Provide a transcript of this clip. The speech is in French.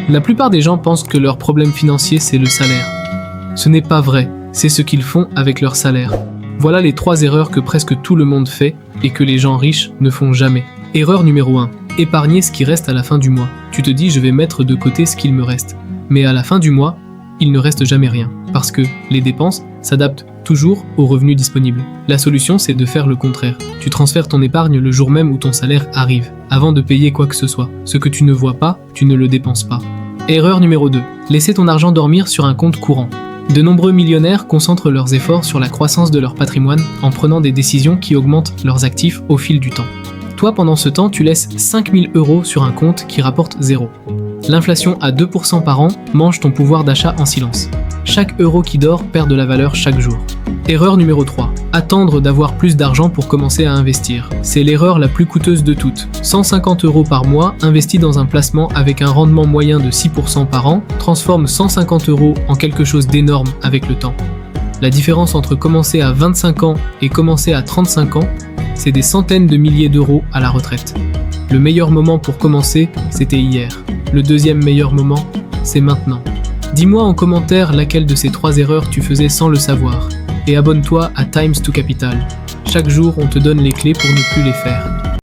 La plupart des gens pensent que leur problème financier, c'est le salaire. Ce n'est pas vrai, c'est ce qu'ils font avec leur salaire. Voilà les 3 erreurs que presque tout le monde fait et que les gens riches ne font jamais. Erreur numéro 1. Épargner ce qui reste à la fin du mois. Tu te dis je vais mettre de côté ce qu'il me reste. Mais à la fin du mois, il ne reste jamais rien. Parce que les dépenses s'adaptent toujours aux revenus disponibles. La solution, c'est de faire le contraire. Tu transfères ton épargne le jour même où ton salaire arrive, avant de payer quoi que ce soit. Ce que tu ne vois pas, tu ne le dépenses pas. Erreur numéro 2. Laisser ton argent dormir sur un compte courant. De nombreux millionnaires concentrent leurs efforts sur la croissance de leur patrimoine en prenant des décisions qui augmentent leurs actifs au fil du temps. Toi, pendant ce temps, tu laisses 5000 € sur un compte qui rapporte 0. L'inflation à 2% par an mange ton pouvoir d'achat en silence. Chaque euro qui dort perd de la valeur chaque jour. Erreur numéro 3. Attendre d'avoir plus d'argent pour commencer à investir. C'est l'erreur la plus coûteuse de toutes. 150 € par mois investis dans un placement avec un rendement moyen de 6% par an transforme 150 € en quelque chose d'énorme avec le temps. La différence entre commencer à 25 ans et commencer à 35 ans, c'est des centaines de milliers d'euros à la retraite. Le meilleur moment pour commencer, c'était hier. Le deuxième meilleur moment, c'est maintenant. Dis-moi en commentaire laquelle de ces 3 erreurs tu faisais sans le savoir. Et abonne-toi à Times to Capital. Chaque jour, on te donne les clés pour ne plus les faire.